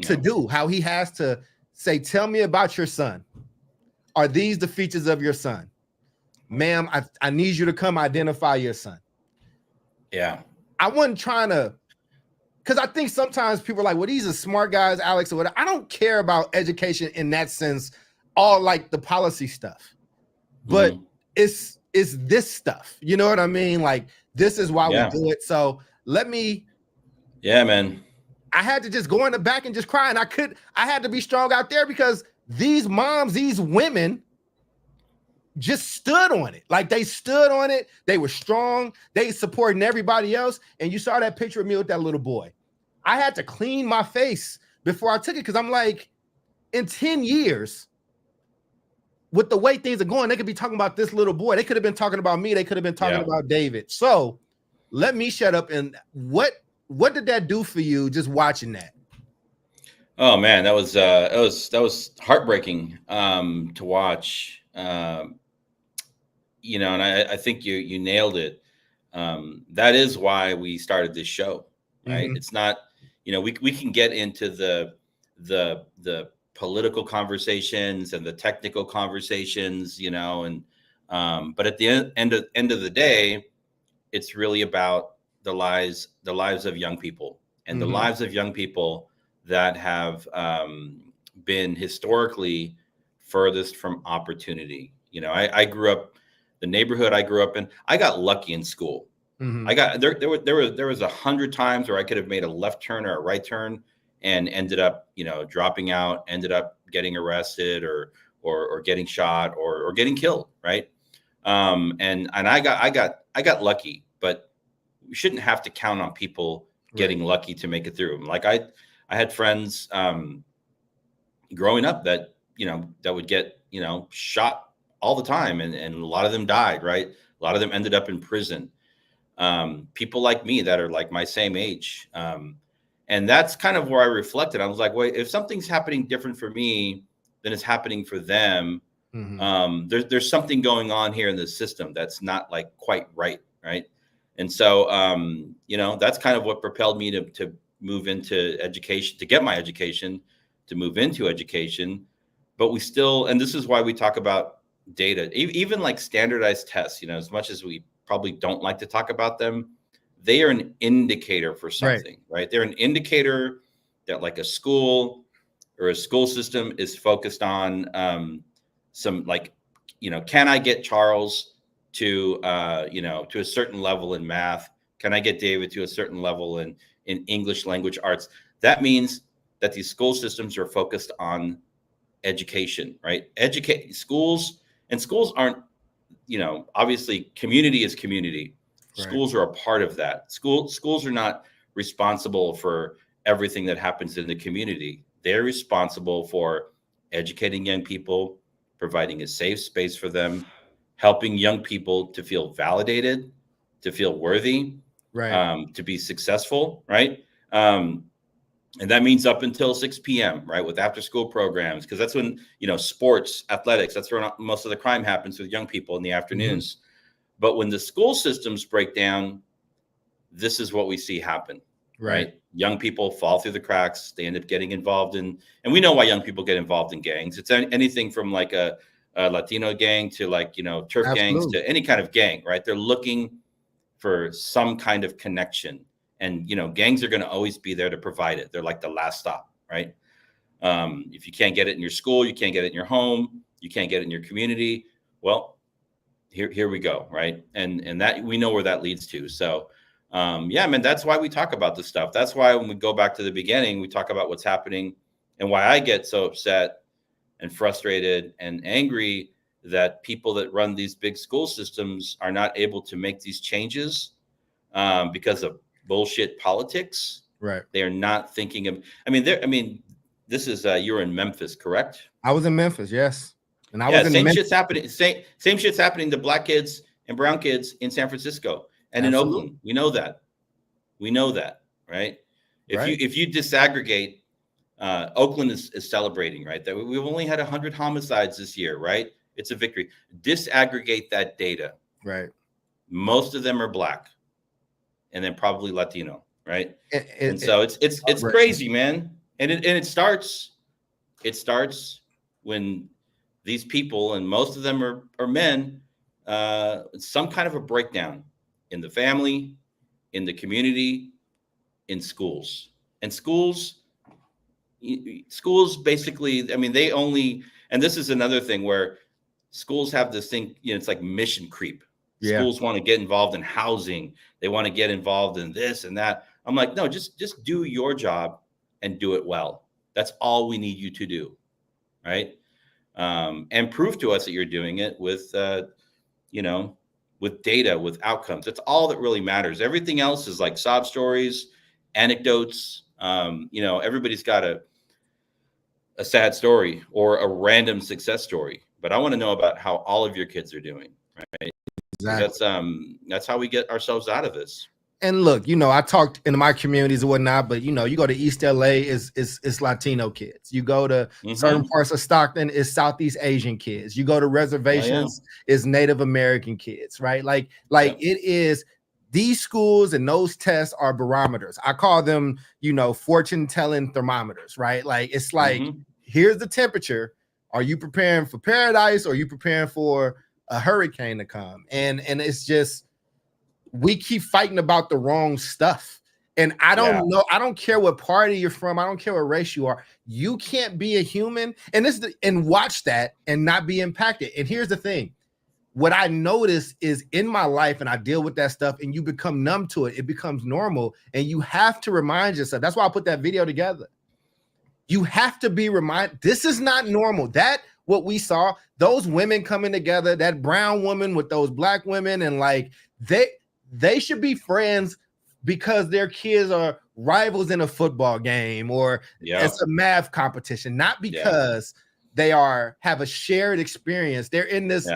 to do, how he has to say, tell me about your son. Are these the features of your son? Ma'am, I need you to come identify your son. Yeah. I wasn't trying to, because I think sometimes people are like, well, these are smart guys, Alex, or whatever. I don't care about education in that sense, all like the policy stuff. But it's this stuff. You know what I mean? Like, this is why we do it. So yeah, man. I had to just go in the back and just cry. And I had to be strong out there because these moms, these women just stood on it. Like they stood on it. They were strong. They supporting everybody else. And you saw that picture of me with that little boy. I had to clean my face before I took it because I'm like, in 10 years, with the way things are going, they could be talking about this little boy. They could have been talking about me. They could have been talking about David. So let me shut up. And what did that do for you just watching that? Oh man, that was heartbreaking to watch. You know, and I think you nailed it. That is why we started this show, right? Mm-hmm. It's not, you know, we can get into the political conversations and the technical conversations, you know, and but at the end of the day, it's really about the lives of young people and mm-hmm. the lives of young people that have been historically furthest from opportunity. You know, I grew up, the neighborhood I grew up in, I got lucky in school. Mm-hmm. I got there was 100 times where I could have made a left turn or a right turn and ended up, you know, dropping out, ended up getting arrested or getting shot or getting killed, right? And I got lucky, but we shouldn't have to count on people getting lucky to make it through. Like I had friends growing up that, you know, that would get, you know, shot all the time, and a lot of them died, right? A lot of them ended up in prison. People like me that are like my same age. And that's kind of where I reflected. I was like, wait, if something's happening different for me than it's happening for them, mm-hmm. There's something going on here in the system that's not like quite right. And so, you know, that's kind of what propelled me to move into education, to get my education, to move into education. But we still, and this is why we talk about data, even like standardized tests, you know, as much as we probably don't like to talk about them, they are an indicator for something, right? They're an indicator that like a school or a school system is focused on some, like, you know, can I get Charles to, you know, to a certain level in math? Can I get David to a certain level in English language arts? That means that these school systems are focused on education, right? Schools aren't, you know, obviously community is community. Right. Schools are a part of that. Schools are not responsible for everything that happens in the community. They're responsible for educating young people, providing a safe space for them, helping young people to feel validated, to feel worthy, right, to be successful, right? And that means up until 6 p.m., right, with after school programs, because that's when, you know, sports, athletics, that's where most of the crime happens with young people in the afternoons. Mm-hmm. But when the school systems break down, this is what we see happen, right? Young people fall through the cracks. They end up getting involved in, and we know why young people get involved in gangs. It's anything from like a Latino gang to, like, you know, turf gangs to any kind of gang, right? They're looking for some kind of connection. And, you know, gangs are going to always be there to provide it. They're like the last stop, right? If you can't get it in your school, you can't get it in your home, you can't get it in your community. Well, here we go, right? And that, we know where that leads to. So, yeah, man, that's why we talk about this stuff. That's why when we go back to the beginning, we talk about what's happening and why I get so upset and frustrated and angry that people that run these big school systems are not able to make these changes because of bullshit politics. Right. They are not thinking of, this is, you were in Memphis, correct? I was in Memphis. Yes. And I was in same shit's happening. Same shit's happening to black kids and brown kids in San Francisco and in Oakland. We know that, right? If you disaggregate, Oakland is celebrating, right? That we've only had 100 homicides this year, right? It's a victory. Disaggregate that data. Right. Most of them are black, and then probably Latino, right? And so it's crazy, man. And it starts when these people, and most of them are men, some kind of a breakdown in the family, in the community, in schools. And schools basically, I mean, they only, and this is another thing where schools have this thing, you know, it's like mission creep. Yeah. Schools want to get involved in housing. They want to get involved in this and that. I'm like, no, just do your job and do it well. That's all we need you to do, right? And prove to us that you're doing it with, you know, with data, with outcomes. That's all that really matters. Everything else is like sob stories, anecdotes. You know, everybody's got a sad story or a random success story, but I want to know about how all of your kids are doing. Right. Exactly. That's how we get ourselves out of this. And look, I talked in my communities and whatnot, but you go to East LA, it's Latino kids. You go to certain parts of Stockton, it's Southeast Asian kids. You go to reservations, it's Native American kids, right? Like it is. These schools and those tests are barometers. I call them, fortune telling thermometers, right? Like it's like, here's the temperature. Are you preparing for paradise, or are you preparing for a hurricane to come? And it's just, we keep fighting about the wrong stuff. And I don't know. I don't care what party you're from. I don't care what race you are. You can't be a human and watch that and not be impacted. And here's the thing. What I notice is in my life, and I deal with that stuff, and you become numb to it. It becomes normal, and you have to remind yourself. That's why I put that video together. You have to be reminded, this is not normal. That what we saw, those women coming together, that brown woman with those black women, and like they should be friends because their kids are rivals in a football game or it's a math competition, not because they have a shared experience. They're in this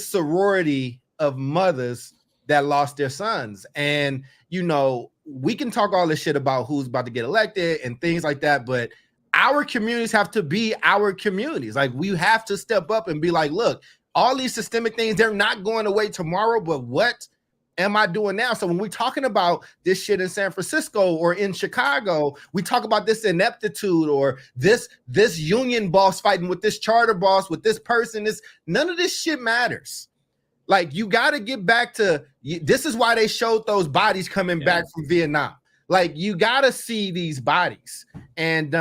sorority of mothers that lost their sons. And, we can talk all this shit about who's about to get elected and things like that, but our communities have to be our communities. Like, we have to step up and be like, look, all these systemic things, they're not going away tomorrow, but what am I doing now? So when we're talking about this shit in San Francisco or in Chicago, we talk about this ineptitude or this union boss fighting with this charter boss, with this person. None of this shit matters. Like, you got to get back to, this is why they showed those bodies coming back from Vietnam. Like, you got to see these bodies. And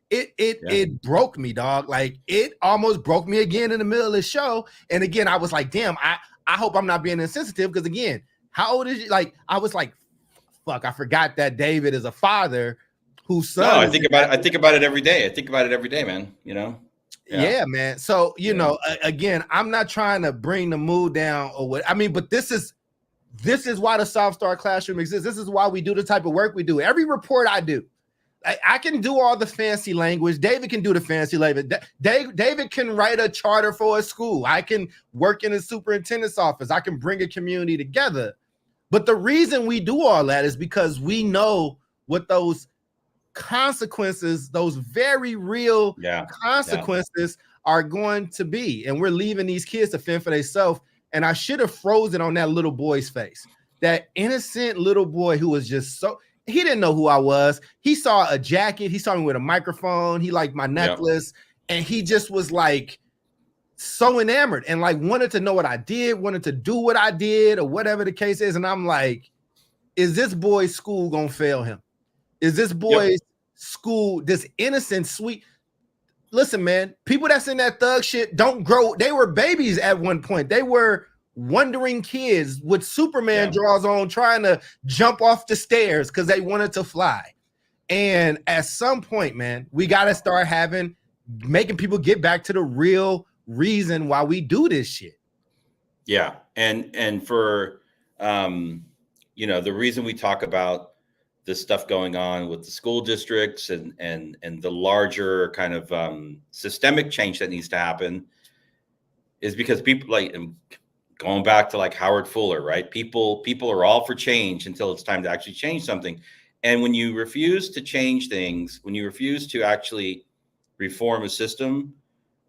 it broke me, dog. Like, it almost broke me again in the middle of the show. And again, I was like, damn, I hope I'm not being insensitive, because again, how old is you? Like, I was like, fuck, I forgot that David is a father whose son. No, I think about it every day. I think about it every day, man. Yeah, man. So, again, I'm not trying to bring the mood down or what. I mean, but this is why the South Star Classroom exists. This is why we do the type of work we do. Every report I do, I can do all the fancy language. David can do the fancy language. David can write a charter for a school. I can work in a superintendent's office. I can bring a community together. But the reason we do all that is because we know what those consequences, those very real consequences are going to be. And we're leaving these kids to fend for themselves. And I should have frozen on that little boy's face. That innocent little boy who was just he didn't know who I was. He saw a jacket. He saw me with a microphone. He liked my necklace. And he just was like so enamored and like wanted to know what I did, wanted to do what I did or whatever the case is. And I'm like, is this boy's school going to fail him? Is this boy's school, this innocent, sweet? Listen, man, people that's in that thug shit don't grow. They were babies at one point. They were wandering kids with Superman drawers on, trying to jump off the stairs because they wanted to fly. And at some point, man, we got to start making people get back to the real reason why we do this shit. Yeah. And for, the reason we talk about the stuff going on with the school districts and the larger kind of systemic change that needs to happen is because people, like, going back to like Howard Fuller, right? People are all for change until it's time to actually change something. And when you refuse to change things, when you refuse to actually reform a system,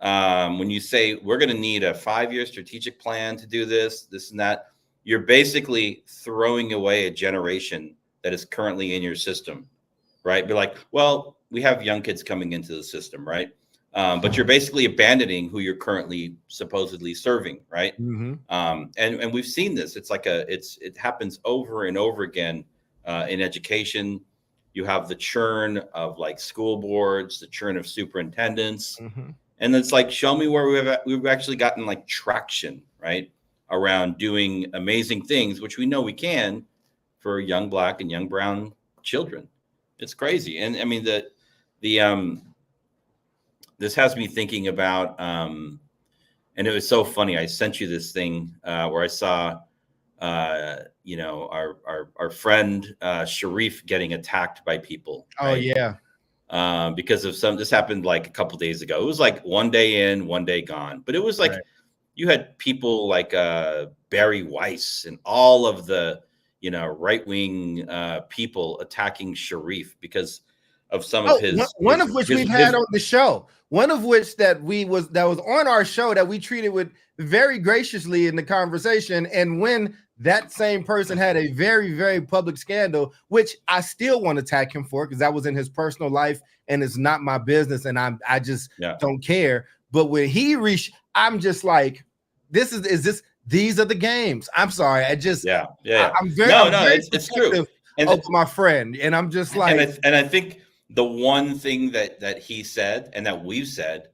when you say we're going to need a 5-year strategic plan to do this and that, you're basically throwing away a generation that is currently in your system, right? Be like, well, we have young kids coming into the system, right? But you're basically abandoning who you're currently supposedly serving, right? And we've seen this. It's like it happens over and over again in education. You have the churn of like school boards, the churn of superintendents, and it's like, show me where we've actually gotten like traction, right, around doing amazing things, which we know we can for young Black and young brown children. It's crazy. And I mean, this has me thinking about, and it was so funny. I sent you this thing where I saw, our friend Sharif getting attacked by people. Right? Oh yeah. because of this happened like a couple days ago. It was like one day in, one day gone. But it was like you had people like Barry Weiss and all of the right-wing people attacking Sharif because of some of his one of which we've had on the show. One of which that was on our show that we treated with very graciously in the conversation. And when that same person had a very, very public scandal, which I still want to attack him for because that was in his personal life and it's not my business, and I just don't care. But when he reached, I'm just like, these are the games. I'm sorry. I'm very it's true. And my friend, and I'm just like, and I think the one thing that he said and that we've said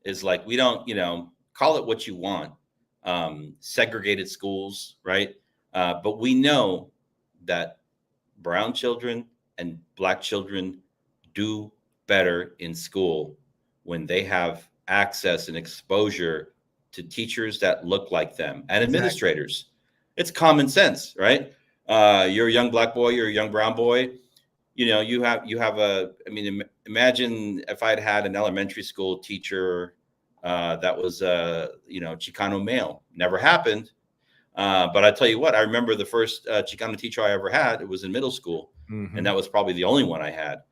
is like, we don't, call it what you want, segregated schools, right? But we know that brown children and black children do better in school when they have access and exposure to teachers that look like them and administrators. It's common sense, right? You're a young black boy, you're a young brown boy. You have imagine if I'd had an elementary school teacher that was Chicano male. Never happened. But I tell you what, I remember the first Chicano teacher I ever had. It was in middle school, and that was probably the only one I had.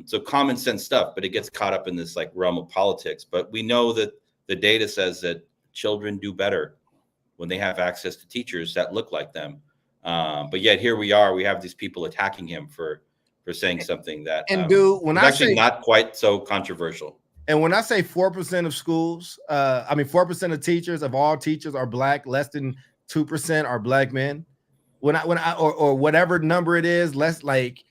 So common sense stuff, but it gets caught up in this like realm of politics. But we know that the data says that children do better when they have access to teachers that look like them. But yet here we are. We have these people attacking him for saying something that when I actually not quite so controversial. And when I say 4% of schools, 4% of teachers of all teachers are black, less than 2% are black men. When I or whatever number it is, less like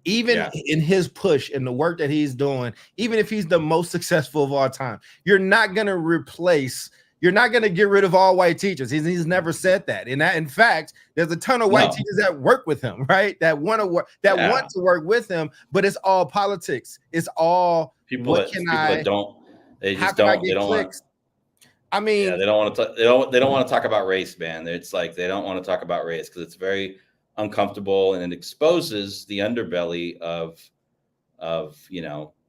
even in his push and the work that he's doing, even if he's the most successful of all time, you're not going to get rid of all white teachers. He's never said that. And that, in fact, there's a ton of white teachers that work with him, right? That want to work with him, but it's all politics. It's all people that don't want. I mean, they don't want to. They don't want to talk about race, man. It's like they don't want to talk about race because it's very uncomfortable and it exposes the underbelly of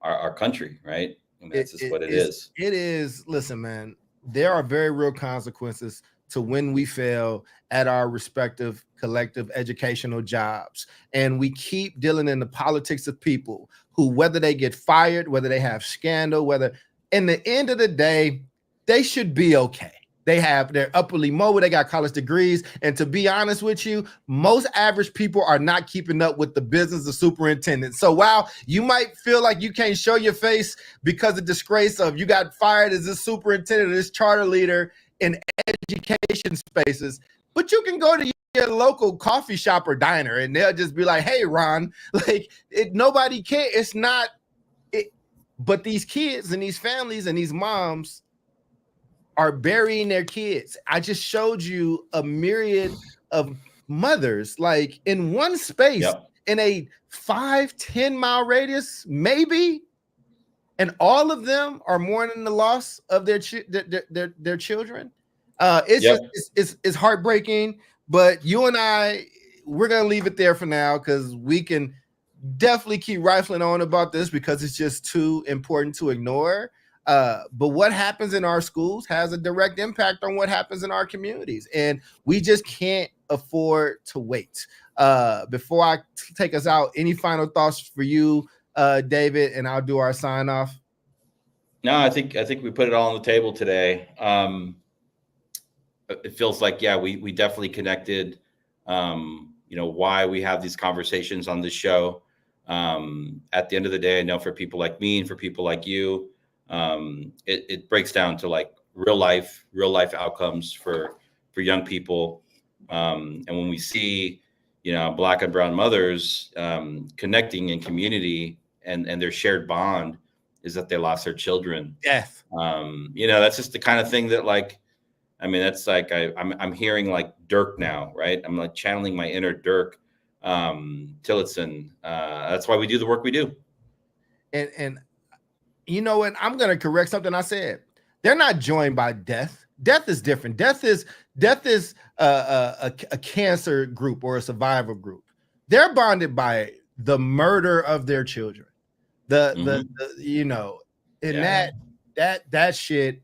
our country, right? I mean, that's just what it is. It is. Listen, man. There are very real consequences to when we fail at our respective collective educational jobs. And we keep dealing in the politics of people who, whether they get fired, whether they have scandal, whether in the end of the day, they should be okay. They're upwardly mobile, they got college degrees. And to be honest with you, most average people are not keeping up with the business of superintendent. So while you might feel like you can't show your face because of disgrace of you got fired as a superintendent or this charter leader in education spaces, but you can go to your local coffee shop or diner and they'll just be like, hey, Ron, like nobody cares. It's not it, but these kids and these families and these moms are burying their kids. I just showed you a myriad of mothers, like in one space, in a 5-10 mile radius, maybe, and all of them are mourning the loss of their children. It's heartbreaking. But you and I, we're gonna leave it there for now because we can definitely keep rifling on about this because it's just too important to ignore. But what happens in our schools has a direct impact on what happens in our communities, and we just can't afford to wait. Before I take us out, any final thoughts for you, David, and I'll do our sign off. No, I think we put it all on the table today. It feels like, we definitely connected, why we have these conversations on this show. At the end of the day, I know for people like me and for people like you, it breaks down to like real life outcomes for young people. And when we see, black and brown mothers connecting in community and their shared bond is that they lost their children. Yes. That's just the kind of thing that that's like I'm hearing like Dirk now, right? I'm like channeling my inner Dirk Tillotson. That's why we do the work we do. And you know what? I'm going to correct something I said. They're not joined by death. Death is different. Death is a cancer group or a survivor group. They're bonded by the murder of their children, the you know, and that shit,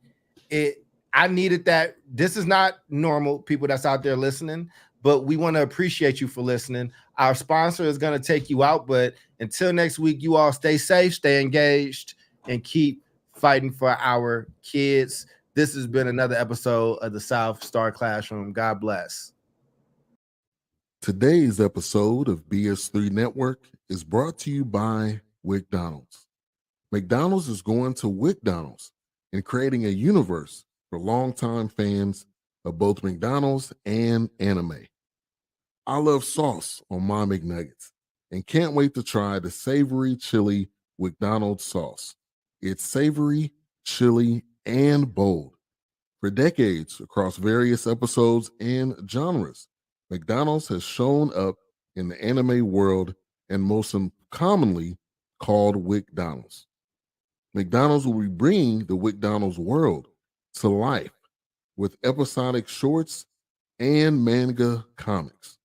I needed that. This is not normal, people that's out there listening, but we want to appreciate you for listening. Our sponsor is going to take you out, but until next week, you all stay safe, stay engaged, and keep fighting for our kids. This has been another episode of the South Star Classroom. God bless. Today's episode of BS3 Network is brought to you by McDonald's. McDonald's is going to McDonald's and creating a universe for longtime fans of both McDonald's and anime. I love sauce on my McNuggets and can't wait to try the savory chili McDonald's sauce. It's savory, chili, and bold. For decades, across various episodes and genres, McDonald's has shown up in the anime world and most commonly called McDonald's. McDonald's will be bringing the McDonald's world to life with episodic shorts and manga comics.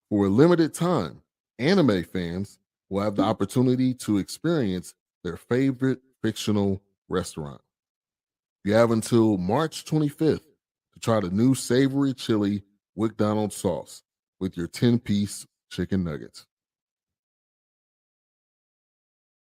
For a limited time, anime fans will have the opportunity to experience their favorite fictional restaurant. You have until March 25th to try the new savory chili McDonald's sauce with your 10-piece chicken nuggets.